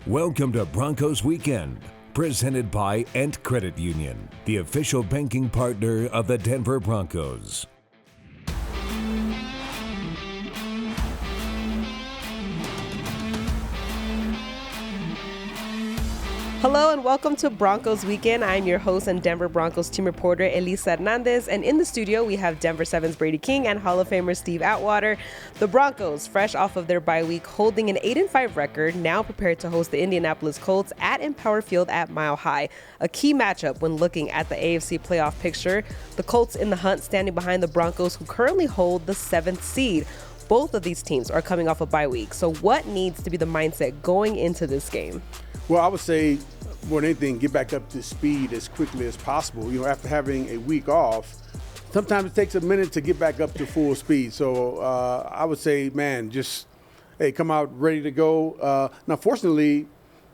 Welcome to Broncos Weekend, presented by Ent Credit Union, the official banking partner of the Denver Broncos. Hello and welcome to Broncos Weekend. I'm your host and Denver Broncos team reporter, Elisa Hernandez. And in the studio, we have Denver 7's Bradey King and Hall of Famer Steve Atwater. The Broncos, fresh off of their bye week, holding an 8-5 record, now prepared to host the Indianapolis Colts at Empower Field at Mile High. A key matchup when looking at the AFC playoff picture. The Colts in the hunt, standing behind the Broncos, who currently hold the 7th seed. Both of these teams are coming off a bye week. So what needs to be the mindset going into this game? Well, I would say more than anything, get back up to speed as quickly as possible. You know, after having a week off, sometimes it takes a minute to get back up to full speed. So I would say, man, just, come out ready to go. Now, fortunately,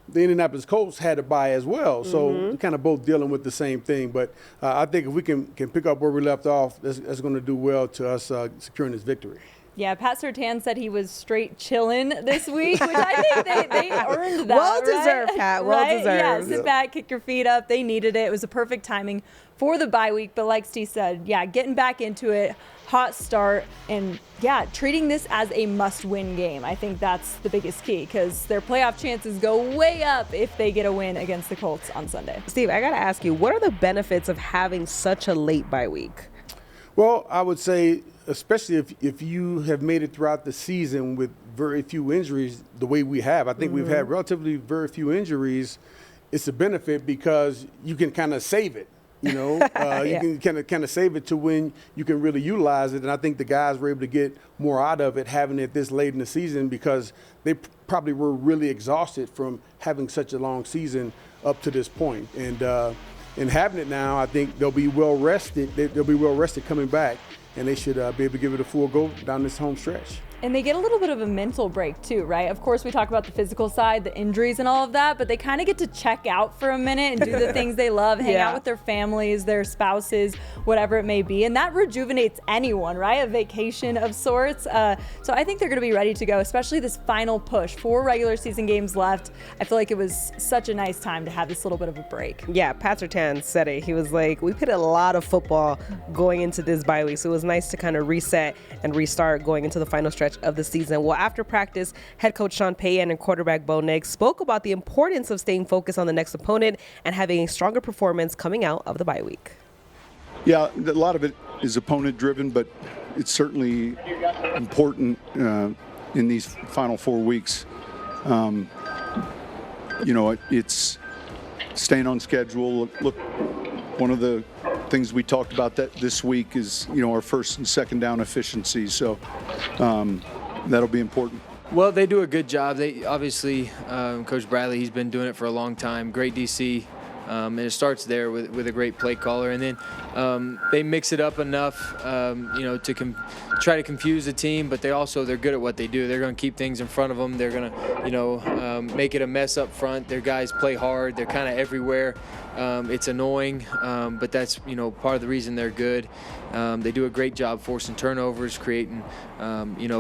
the Indianapolis Colts had a bye as well. So we're kind of both dealing with the same thing. But I think if we can pick up where we left off, that's going to do well to us securing this victory. Yeah, Pat Surtain said he was straight chilling this week, which I think they earned that. Well-deserved, right? Pat. Well-deserved. Yeah, sit back, kick your feet up. They needed it. It was a perfect timing for the bye week. But like Steve said, getting back into it, hot start, and treating this as a must-win game. I think that's the biggest key because their playoff chances go way up if they get a win against the Colts on Sunday. Steve, I got to ask you, what are the benefits of having such a late bye week? Well, I would say, especially if you have made it throughout the season with very few injuries the way we have. I think we've had relatively very few injuries. It's a benefit because you can kind of save it, you know. You can kind of save it to when you can really utilize it. And I think the guys were able to get more out of it having it this late in the season because they probably were really exhausted from having such a long season up to this point. And having it now, I think they'll be well rested. They'll be well rested coming back, and they should be able to give it a full go down this home stretch. And they get a little bit of a mental break too, right? Of course, we talk about the physical side, the injuries and all of that, but they kind of get to check out for a minute and do the things they love, hang out with their families, their spouses, whatever it may be. And that rejuvenates anyone, right? A vacation of sorts. So I think they're going to be ready to go, especially this final push. 4 regular season games left. I feel like it was such a nice time to have this little bit of a break. Yeah, Pat Surtain said it. He was like, we played a lot of football going into this bye week, so it was nice to kind of reset and restart going into the final stretch of the season. Well, after practice, head coach Sean Payton and quarterback Bo Nix spoke about the importance of staying focused on the next opponent and having a stronger performance coming out of the bye week. Yeah, a lot of it is opponent driven, but it's certainly important in these final 4 weeks. It's staying on schedule. Look, one of the things we talked about that this week is, our first and second down efficiency. So that'll be important. Well, they do a good job. They obviously, Coach Bradey, he's been doing it for a long time. Great DC. And it starts there with a great play caller. And then they mix it up enough, to try to confuse the team, but they're good at what they do. They're going to keep things in front of them. They're going to, make it a mess up front. Their guys play hard. They're kind of everywhere. It's annoying, but that's, part of the reason they're good. They do a great job forcing turnovers, creating,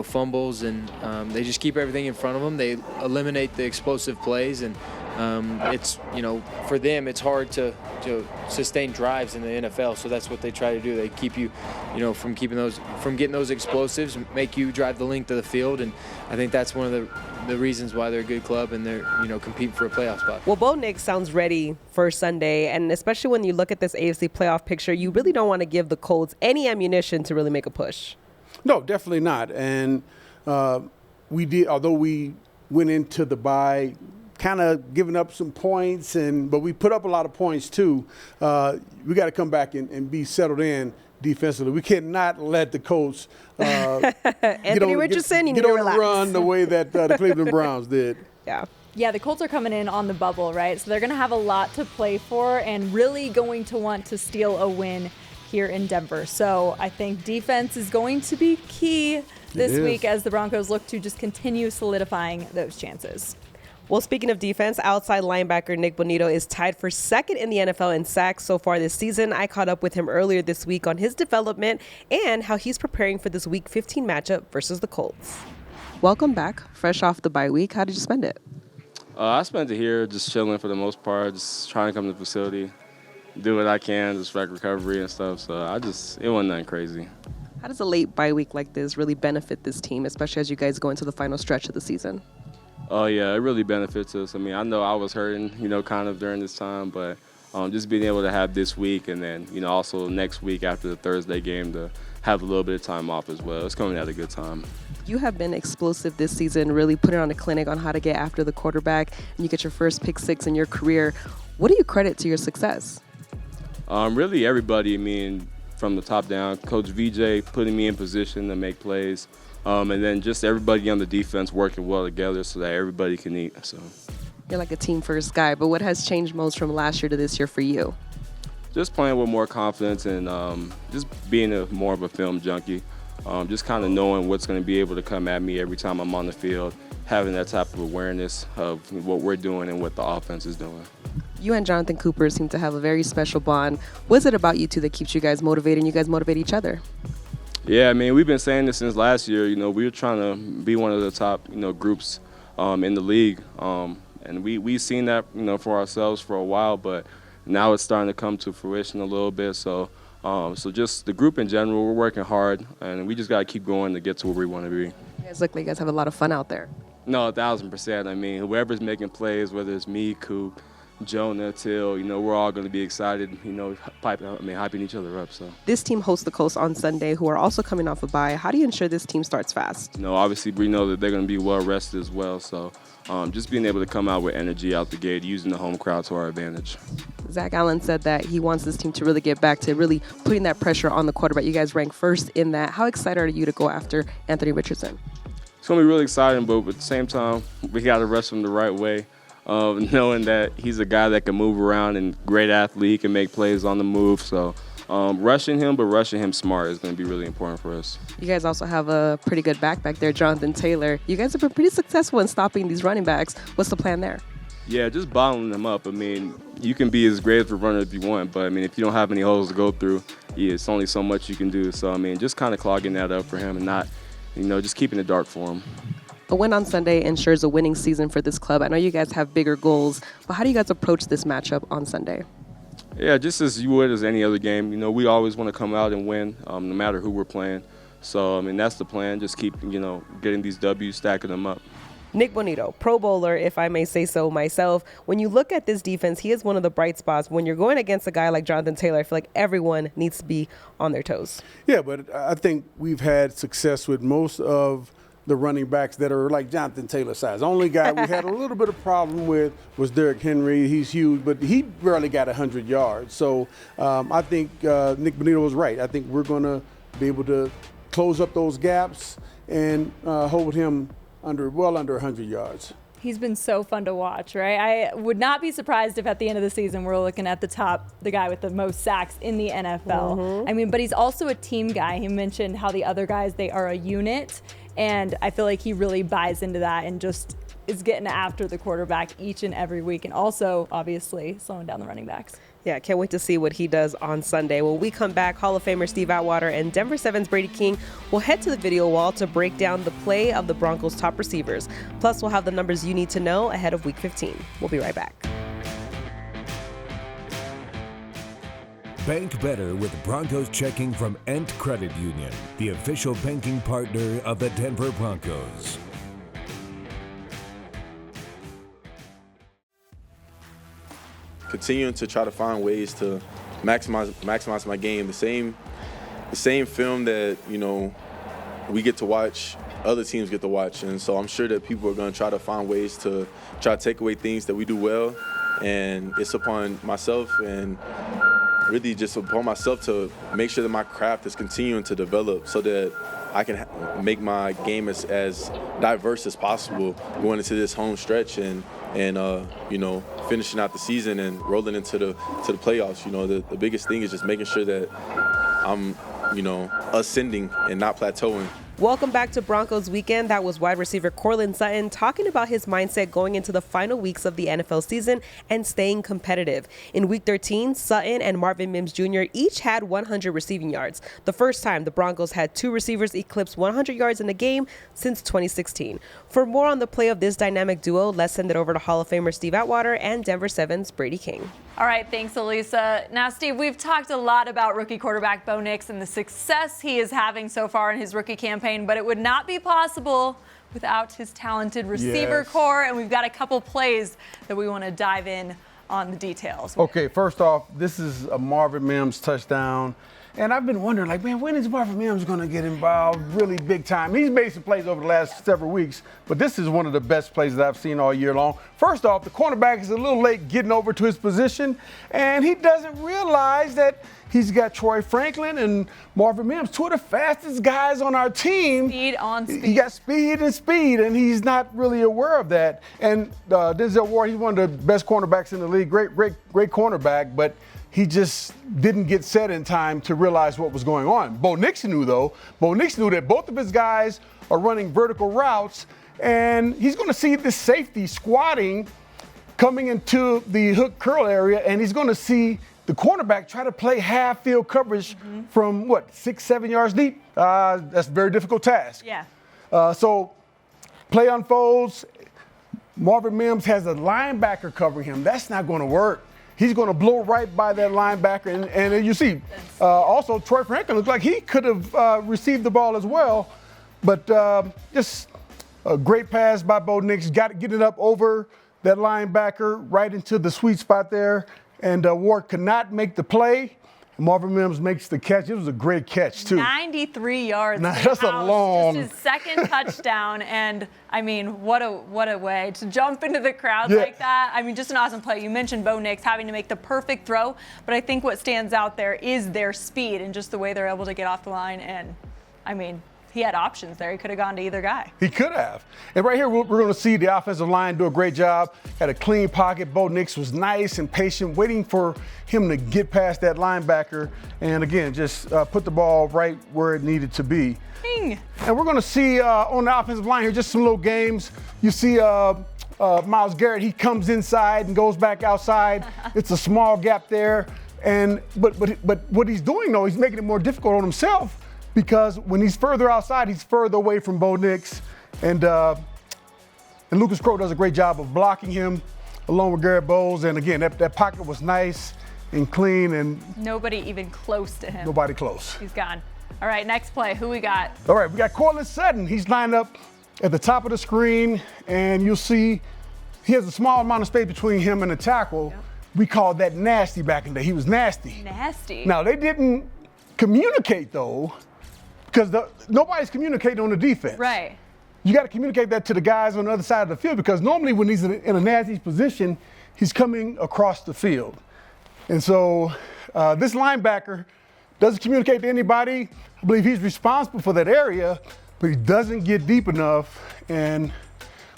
fumbles, and they just keep everything in front of them. They eliminate the explosive plays, and it's, for them, it's hard to sustain drives in the NFL. So that's what they try to do. They keep you, from getting those explosives, make you drive the length of the field. And I think that's one of the reasons why they're a good club and they're, competing for a playoff spot. Well, Bo Nix sounds ready for Sunday. And especially when you look at this AFC playoff picture, you really don't want to give the Colts any ammunition to really make a push. No, definitely not. And although we went into the bye kind of giving up some points, but we put up a lot of points too. We got to come back and be settled in defensively. We cannot let the Colts Anthony Richardson, get on the run the way that the Cleveland Browns did. Yeah, the Colts are coming in on the bubble, right? So they're going to have a lot to play for and really going to want to steal a win here in Denver. So I think defense is going to be key this week as the Broncos look to just continue solidifying those chances. Well, speaking of defense, outside linebacker Nick Bonitto is tied for second in the NFL in sacks so far this season. I caught up with him earlier this week on his development and how he's preparing for this Week 15 matchup versus the Colts. Welcome back, fresh off the bye week. How did you spend it? I spent it here just chilling for the most part, just trying to come to the facility, do what I can, just like recovery and stuff. So it wasn't nothing crazy. How does a late bye week like this really benefit this team, especially as you guys go into the final stretch of the season? Oh, yeah, it really benefits us. I mean, I know I was hurting, kind of during this time, but just being able to have this week and then, also next week after the Thursday game to have a little bit of time off as well. It's coming at a good time. You have been explosive this season, really putting on a clinic on how to get after the quarterback, and you get your first pick six in your career. What do you credit to your success? Really everybody, I mean, from the top down, Coach VJ putting me in position to make plays, and then just everybody on the defense working well together so that everybody can eat. So you're like a team first guy, but what has changed most from last year to this year for you? Just playing with more confidence and just being more of a film junkie. Just kind of knowing what's going to be able to come at me every time I'm on the field, having that type of awareness of what we're doing and what the offense is doing. You and Jonathan Cooper seem to have a very special bond. What is it about you two that keeps you guys motivated and you guys motivate each other? Yeah, I mean, we've been saying this since last year. We were trying to be one of the top, groups in the league. And we've seen that, for ourselves for a while, but now it's starting to come to fruition a little bit. So just the group in general, we're working hard, and we just got to keep going to get to where we want to be. You guys look like you guys have a lot of fun out there. No, 1,000%. I mean, whoever's making plays, whether it's me, Coop, Jonah, Till, we're all going to be excited, hyping each other up. So this team hosts the Colts on Sunday, who are also coming off a bye. How do you ensure this team starts fast? Obviously we know that they're going to be well rested as well. So just being able to come out with energy out the gate, using the home crowd to our advantage. Zach Allen said that he wants this team to really get back to really putting that pressure on the quarterback. You guys rank first in that. How excited are you to go after Anthony Richardson? It's going to be really exciting, but at the same time, we got to rush him the right way. Knowing that he's a guy that can move around and great athlete, he can make plays on the move. So rushing him, but rushing him smart is going to be really important for us. You guys also have a pretty good back there, Jonathan Taylor. You guys have been pretty successful in stopping these running backs. What's the plan there? Yeah, just bottling them up. I mean, you can be as great as a runner if you want, but, I mean, if you don't have any holes to go through, it's only so much you can do. So, I mean, just kind of clogging that up for him and not, just keeping it dark for him. A win on Sunday ensures a winning season for this club. I know you guys have bigger goals, but how do you guys approach this matchup on Sunday? Yeah, just as you would as any other game. We always want to come out and win, no matter who we're playing. So, I mean, that's the plan. Just keep, getting these W's, stacking them up. Nick Bonitto, Pro Bowler, if I may say so myself. When you look at this defense, he is one of the bright spots. When you're going against a guy like Jonathan Taylor, I feel like everyone needs to be on their toes. Yeah, but I think we've had success with most of the running backs that are like Jonathan Taylor size. The only guy we had a little bit of problem with was Derrick Henry. He's huge, but he barely got 100 yards. So I think Nick Bonitto was right. I think we're going to be able to close up those gaps and hold him well under 100 yards. He's been so fun to watch, right? I would not be surprised if at the end of the season we're looking at the guy with the most sacks in the NFL. Mm-hmm. I mean, but he's also a team guy. He mentioned how the other guys, they are a unit. And I feel like he really buys into that and just is getting after the quarterback each and every week. And also, obviously, slowing down the running backs. Yeah, can't wait to see what he does on Sunday. When we come back, Hall of Famer Steve Atwater and Denver 7's Bradey King will head to the video wall to break down the play of the Broncos' top receivers. Plus, we'll have the numbers you need to know ahead of Week 15. We'll be right back. Bank better with Broncos checking from Ent Credit Union, the official banking partner of the Denver Broncos. Continuing to try to find ways to maximize my game. The same film that we get to watch, other teams get to watch, and so I'm sure that people are going to try to find ways to try to take away things that we do well, and it's upon myself and really just upon myself to make sure that my craft is continuing to develop so that I can make my game as diverse as possible going into this home stretch and finishing out the season and rolling into the playoffs. The biggest thing is just making sure that I'm ascending and not plateauing. Welcome back to Broncos Weekend. That was wide receiver Courland Sutton talking about his mindset going into the final weeks of the NFL season and staying competitive. In Week 13, Sutton and Marvin Mims Jr. each had 100 receiving yards, the first time the Broncos had two receivers eclipse 100 yards in a game since 2016. For more on the play of this dynamic duo, let's send it over to Hall of Famer Steve Atwater and Denver 7's Bradey King. All right, thanks, Elisa. Now, Steve, we've talked a lot about rookie quarterback Bo Nix and the success he is having so far in his rookie campaign, but it would not be possible without his talented receiver core, and we've got a couple plays that we want to dive in on the details. Okay, first off, this is a Marvin Mims touchdown. And I've been wondering, like, man, when is Marvin Mims going to get involved really big time? He's made some plays over the last several weeks, but this is one of the best plays that I've seen all year long. First off, the cornerback is a little late getting over to his position, and he doesn't realize that he's got Troy Franklin and Marvin Mims, two of the fastest guys on our team. Speed on speed. He got speed, and he's not really aware of that. And Denzel Ward, he's one of the best cornerbacks in the league, great cornerback, but he just didn't get set in time to realize what was going on. Bo Nix knew, though. Bo Nix knew that both of his guys are running vertical routes, and he's going to see this safety squatting coming into the hook curl area, and he's going to see the cornerback try to play half field coverage from, 6-7 yards deep? That's a very difficult task. Yeah. So play unfolds. Marvin Mims has a linebacker covering him. That's not going to work. He's going to blow right by that linebacker. And you see, also Troy Franklin looks like he could have received the ball as well. But just a great pass by Bo Nix. Got to get it up over that linebacker right into the sweet spot there. And Ward could not make the play. Marvin Mims makes the catch. It was a great catch, too. 93 yards. Now, that's a long. Just his second touchdown. And, I mean, what a way to jump into the crowd like that. I mean, just an awesome play. You mentioned Bo Nix having to make the perfect throw. But I think what stands out there is their speed and just the way they're able to get off the line. And, I mean, he had options there. He could have gone to either guy. He could have. And right here, we're going to see the offensive line do a great job. Had a clean pocket. Bo Nix was nice and patient, waiting for him to get past that linebacker. And again, just put the ball right where it needed to be. Ding. And we're going to see on the offensive line here just some little games. You see Myles Garrett. He comes inside and goes back outside. It's a small gap there. And but what he's doing, though, he's making it more difficult on himself, because when he's further outside, he's further away from Bo Nix. And Lucas Crowe does a great job of blocking him along with Garrett Bowles. And again, that pocket was nice and clean. And nobody even close to him. Nobody close. He's gone. All right, next play. Who we got? All right, we got Courland Sutton. He's lined up at the top of the screen. And you'll see he has a small amount of space between him and the tackle. Yep. We called that nasty back in the day. He was nasty. Nasty. Now, they didn't communicate, though, because nobody's communicating on the defense. Right. You got to communicate that to the guys on the other side of the field, because normally when he's in a nasty position, he's coming across the field. And so this linebacker doesn't communicate to anybody. I believe he's responsible for that area, but he doesn't get deep enough. And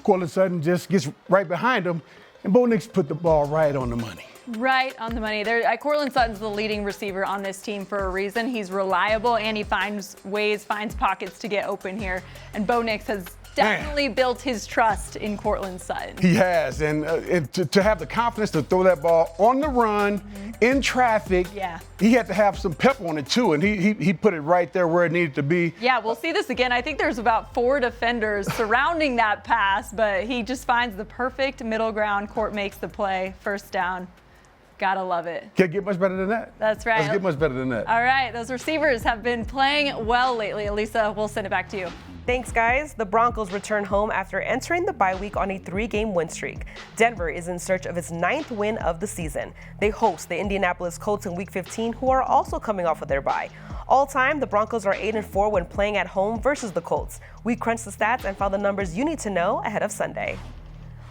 Courland Sutton just gets right behind him, and Bo Nix put the ball right on the money. Right on the money. Courland Sutton's the leading receiver on this team for a reason. He's reliable, and he finds pockets to get open here. And Bo Nix has definitely built his trust in Courland Sutton. He has, and to have the confidence to throw that ball on the run, in traffic, he had to have some pep on it too, and he put it right there where it needed to be. Yeah, we'll see this again. I think there's about 4 defenders surrounding that pass, but he just finds the perfect middle ground. Court makes the play, first down. Gotta love it. Can't get much better than that. That's right. Doesn't get much better than that. All right, those receivers have been playing well lately. Elisa, we'll send it back to you. Thanks, guys. The Broncos return home after entering the bye week on a 3-game win streak. Denver is in search of its 9th win of the season. They host the Indianapolis Colts in Week 15, who are also coming off of their bye. All time, the Broncos are 8-4 when playing at home versus the Colts. We crunched the stats and found the numbers you need to know ahead of Sunday.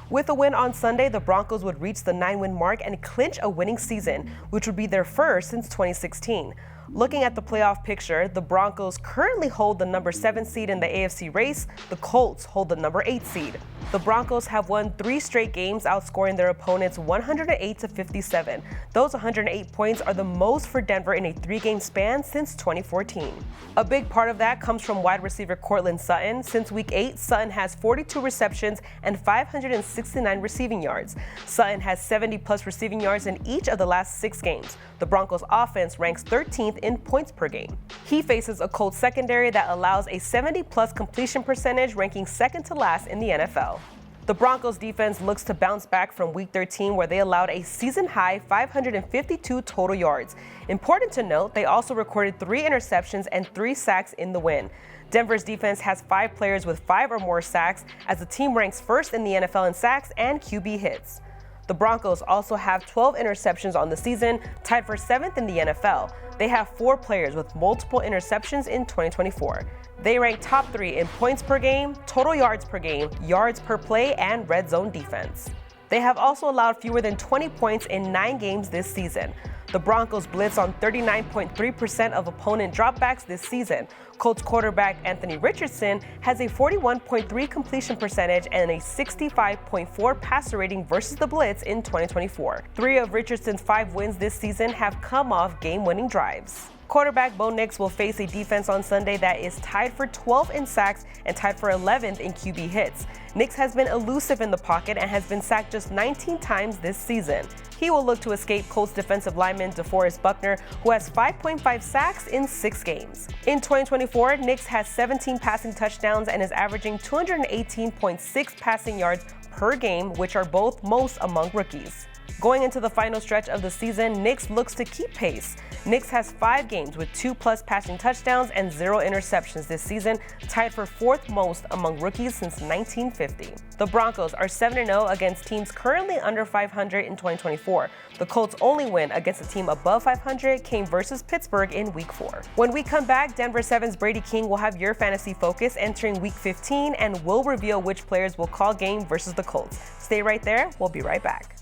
With a win on Sunday, the Broncos would reach the 9-win mark and clinch a winning season, which would be their first since 2016. Looking at the playoff picture, the Broncos currently hold the number 7 seed in the AFC race. The Colts hold the number 8 seed. The Broncos have won 3 straight games, outscoring their opponents 108-57. Those 108 points are the most for Denver in a 3-game span since 2014. A big part of that comes from wide receiver Courland Sutton. Since Week 8, Sutton has 42 receptions and 569 receiving yards. Sutton has 70-plus receiving yards in each of the last 6 games. The Broncos' offense ranks 13th in points per game. He faces a Colts secondary that allows a 70-plus completion percentage, ranking second to last in the NFL. The Broncos defense looks to bounce back from Week 13, where they allowed a season-high 552 total yards. Important to note, they also recorded 3 interceptions and 3 sacks in the win. Denver's defense has 5 players with 5 or more sacks, as the team ranks first in the NFL in sacks and QB hits. The Broncos also have 12 interceptions on the season, tied for 7th in the NFL. They have 4 players with multiple interceptions in 2024. They rank top 3 in points per game, total yards per game, yards per play, and red zone defense. They have also allowed fewer than 20 points in 9 games this season. The Broncos blitz on 39.3% of opponent dropbacks this season. Colts quarterback Anthony Richardson has a 41.3 completion percentage and a 65.4 passer rating versus the blitz in 2024. 3 of Richardson's 5 wins this season have come off game-winning drives. Quarterback Bo Nix will face a defense on Sunday that is tied for 12th in sacks and tied for 11th in QB hits. Nix has been elusive in the pocket and has been sacked just 19 times this season. He will look to escape Colts defensive lineman DeForest Buckner, who has 5.5 sacks in 6 games. In 2024, Nix has 17 passing touchdowns and is averaging 218.6 passing yards per game, which are both most among rookies. Going into the final stretch of the season, Nix looks to keep pace. Nix has 5 games with 2+ passing touchdowns and 0 interceptions this season, tied for 4th most among rookies since 1950. The Broncos are 7-0 against teams currently under 500 in 2024. The Colts' only win against a team above 500 came versus Pittsburgh in Week 4. When we come back, Denver 7's Bradey King will have your fantasy focus entering Week 15 and will reveal which players will call game versus the Colts. Stay right there. We'll be right back.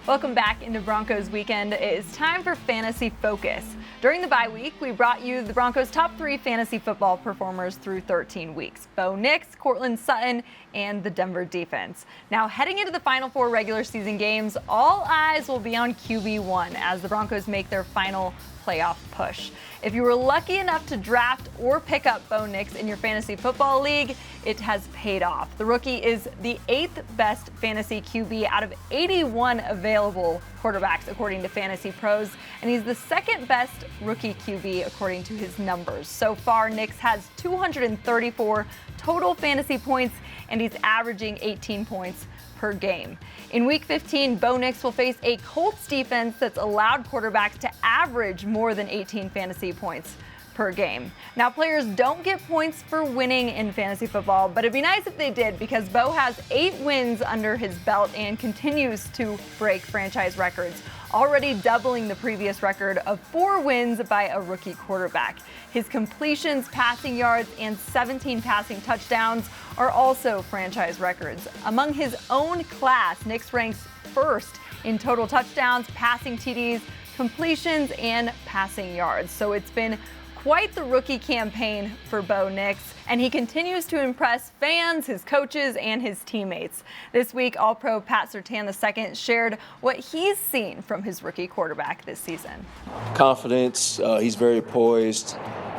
Welcome back into Broncos Weekend. It is time for Fantasy Focus. During the bye week, we brought you the Broncos' top 3 fantasy football performers through 13 weeks. Bo Nix, Courland Sutton, and the Denver defense. Now, heading into the final 4 regular season games, all eyes will be on QB1 as the Broncos make their final playoff push. If you were lucky enough to draft or pick up Bo Nix in your fantasy football league, it has paid off. The rookie is the 8th best fantasy QB out of 81 available quarterbacks according to Fantasy Pros, and he's the 2nd best rookie QB according to his numbers. So far, Nix has 234 total fantasy points, and he's averaging 18 points per game. In Week 15, Bo Nix will face a Colts defense that's allowed quarterbacks to average more than 18 fantasy points per game. Now, players don't get points for winning in fantasy football, but it'd be nice if they did, because Bo has 8 wins under his belt and continues to break franchise records, already doubling the previous record of 4 wins by a rookie quarterback. His completions, passing yards, and 17 passing touchdowns are also franchise records. Among his own class, Nix ranks 1st in total touchdowns, passing TDs, completions, and passing yards. So it's been quite the rookie campaign for Bo Nix, and he continues to impress fans, his coaches, and his teammates. This week, All-Pro Pat Surtain II shared what he's seen from his rookie quarterback this season. Confidence, he's very poised,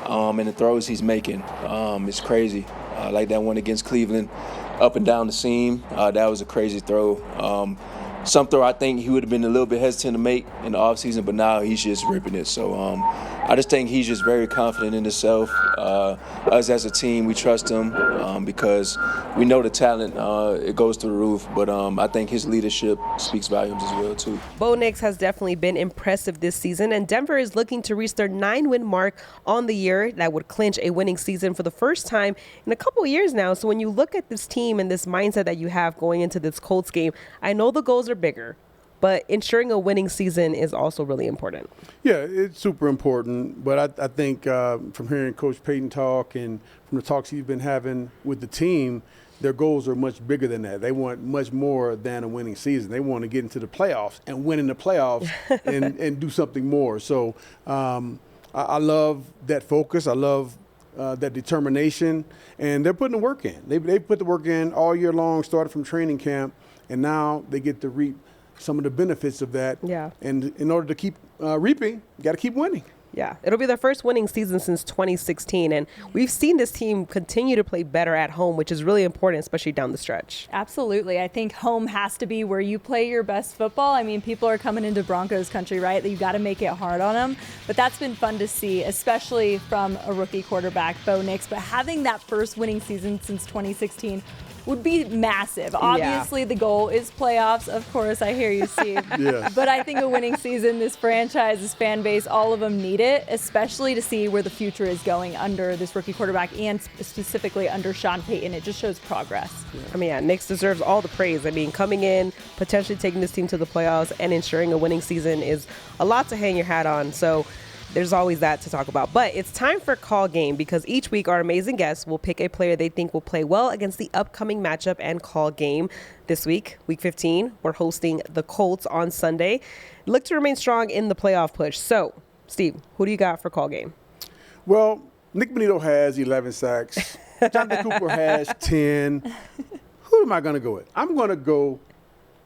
and the throws he's making, it's crazy. Like that one against Cleveland, up and down the seam, that was a crazy throw. Some throw I think he would have been a little bit hesitant to make in the offseason, but now he's just ripping it. So I just think he's just very confident in himself. Us as a team, we trust him because we know the talent, it goes through the roof. But I think his leadership speaks volumes as well, too. Bo Nix has definitely been impressive this season, and Denver is looking to reach their 9-win mark on the year. That would clinch a winning season for the first time in a couple years now. So when you look at this team and this mindset that you have going into this Colts game, I know the goals are bigger, but ensuring a winning season is also really important. Yeah, it's super important. But I think from hearing Coach Payton talk and from the talks he's been having with the team, their goals are much bigger than that. They want much more than a winning season. They want to get into the playoffs and win in the playoffs and do something more. So I love that focus. I love that determination, and they're putting the work in. They put the work in all year long, started from training camp, and now they get to reap some of the benefits of that. Yeah. And in order to keep reaping, you got to keep winning. Yeah, it'll be their first winning season since 2016, and we've seen this team continue to play better at home, which is really important, especially down the stretch. Absolutely. I think home has to be where you play your best football. I mean, people are coming into Broncos country, right? That you got to make it hard on them. But that's been fun to see, especially from a rookie quarterback, Bo Nix. But having that first winning season since 2016 would be massive. Obviously, the goal is playoffs. Of course, I hear you, Steve. Yes. But I think a winning season, this franchise, this fan base, all of them need it, especially to see where the future is going under this rookie quarterback and specifically under Sean Payton. It just shows progress. I mean, yeah, Nix deserves all the praise. I mean, coming in, potentially taking this team to the playoffs and ensuring a winning season is a lot to hang your hat on. So there's always that to talk about. But it's time for Call Game, because each week our amazing guests will pick a player they think will play well against the upcoming matchup and call game. This week, week 15, we're hosting the Colts on Sunday. Look to remain strong in the playoff push. So, Steve, who do you got for Call Game? Well, Nick Bonitto has 11 sacks. Jonathan Cooper has 10. Who am I going to go with? I'm going to go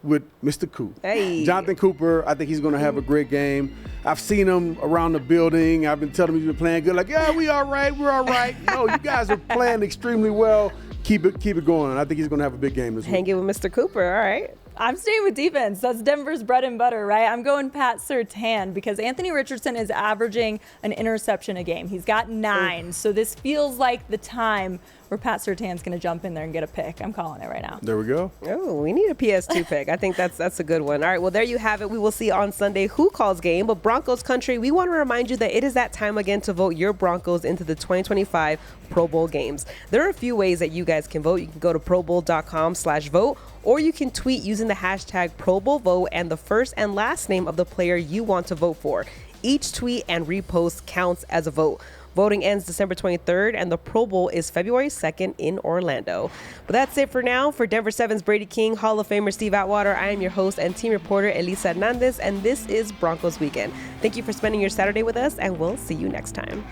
with Mr. Coop. Hey. Jonathan Cooper, I think he's going to have a great game. I've seen him around the building. I've been telling him he's been playing good. Like, yeah, we're all right. No, you guys are playing extremely well. Keep it going. I think he's going to have a big game this week. Hanging with Mr. Cooper, all right. I'm staying with defense. That's Denver's bread and butter, right? I'm going Pat Surtain because Anthony Richardson is averaging an interception a game. He's got 9. So this feels like the time where Pat Surtain's going to jump in there and get a pick. I'm calling it right now. There we go. Oh, we need a PS2 pick. I think that's a good one. All right, well, there you have it. We will see on Sunday who calls game. But Broncos country, we want to remind you that it is that time again to vote your Broncos into the 2025 Pro Bowl games. There are a few ways that you guys can vote. You can go to probowl.com/vote, or you can tweet using the hashtag ProBowlVote and the first and last name of the player you want to vote for. Each tweet and repost counts as a vote. Voting ends December 23rd, and the Pro Bowl is February 2nd in Orlando. But that's it for now. For Denver 7's Bradey King, Hall of Famer Steve Atwater, I am your host and team reporter, Elisa Hernandez, and this is Broncos Weekend. Thank you for spending your Saturday with us, and we'll see you next time.